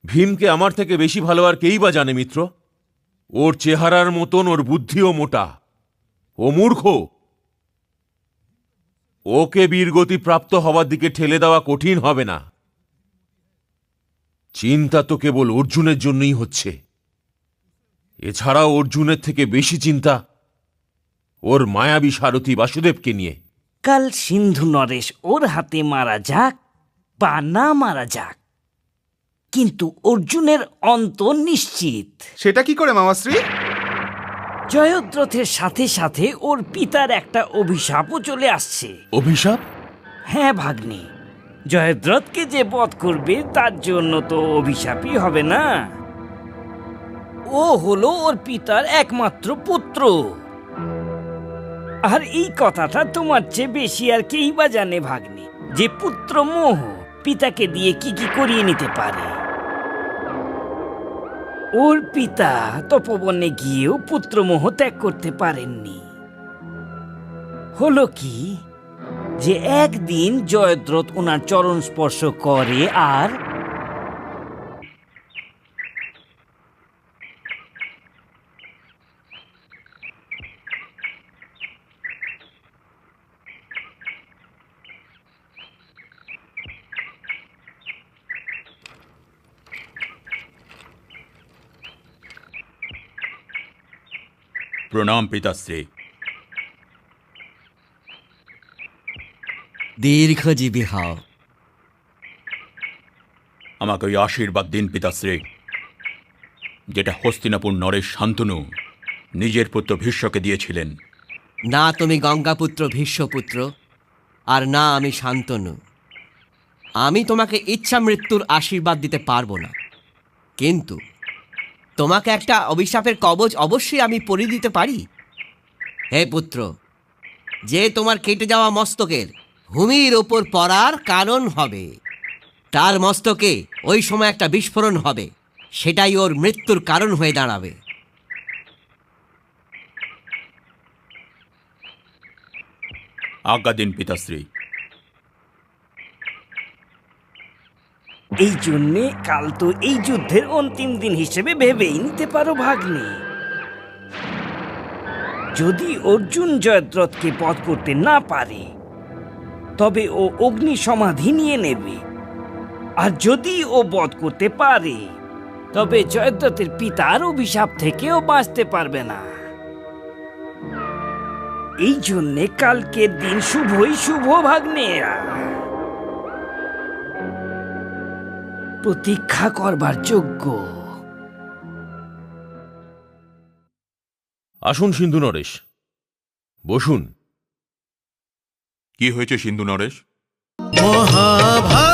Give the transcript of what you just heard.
ভীমকে আমার থেকে বেশি ভালো আর কেই বা জানে মিত্র? ওর চেহারার মতন ওর বুদ্ধিও মোটা। ও মূর্খ। ওকে বীরগতি প্রাপ্ত হওয়ার দিকে ঠেলে দেওয়া কঠিন হবে না। চিন্তা তো কেবল অর্জুনের জন্যই হচ্ছে। এছাড়াও অর্জুনের থেকে বেশি চিন্তা ওর মায়াবী সারথী বাসুদেবকে নিয়ে। কাল সিন্ধু নরেশ ওর হাতে মারা যাক বা না মারা যাক, কিন্তু অর্জুনের অন্ত নিশ্চিত। সেটা কি করে মামাশ্রী? জয়দ্রথের সাথে সাথে ওর পিতার একটা অভিশাপও চলে আসছে। অভিশাপ? হ্যাঁ ভাগ্নে, জয়দ্রথকে যে বধ করবে তার জন্য তো অভিশাপই হবে না। ও হলো ওর পিতার একমাত্র পুত্র। আর এই কথাটা তোমার চেয়ে বেশি আর কেই বা জানে ভাগ্নে, যে পুত্র মোহ পিতাকে দিয়ে কি কি করিয়ে নিতে পারে। ওর পিতা তপবনে গিয়েও পুত্রমোহ ত্যাগ করতে পারেননি। হলো কি, যে একদিন জয়দ্রথ ওনার চরণ স্পর্শ করে আর প্রণাম পিতাশ্রী। দীর্ঘজীবী হও। আমাকে ওই আশীর্বাদ দিন পিতাশ্রী, যেটা হস্তিনাপুর নরেশ শান্তনু নিজের পুত্র ভীষ্মকে দিয়েছিলেন। না তুমি গঙ্গাপুত্র ভীষ্মপুত্র, আর না আমি শান্তনু। আমি তোমাকে ইচ্ছা মৃত্যুর আশীর্বাদ দিতে পারবো না, কিন্তু তোমাকে একটা অভিশাপের কবচ অবশ্যই আমি পরিয়ে দিতে পারি। হে পুত্র, যে তোমার কেটে যাওয়া মস্তকের ভূমির ওপর পড়ার কারণ হবে, তার মস্তকে ওই সময় একটা বিস্ফোরণ হবে, সেটাই ওর মৃত্যুর কারণ হয়ে দাঁড়াবে। আজ্ঞা দিন পিতাশ্রী। এই জন্যে কাল তো এই যুদ্ধের অন্তিম দিন হিসেবে ভেবেই নিতে পারো ভাগ্নে। যদি অর্জুন জয়দ্রথকে বধ করতে না পারে, তবে ও অগ্নি সমাধি নিয়ে নেবে। আর যদি ও বধ করতে পারে, তবে জয়দ্রথের পিতার অভিশাপ থেকেও বাঁচতে পারবে না। এই জন্যে কালকের দিন শুভই শুভ ভাগ্নেরা। প্রতীক্ষা করবার যোগ্য। আসুন সিন্ধু নরেশ, বসুন। কি হয়েছে সিন্ধু নরেশ? মহাভারত।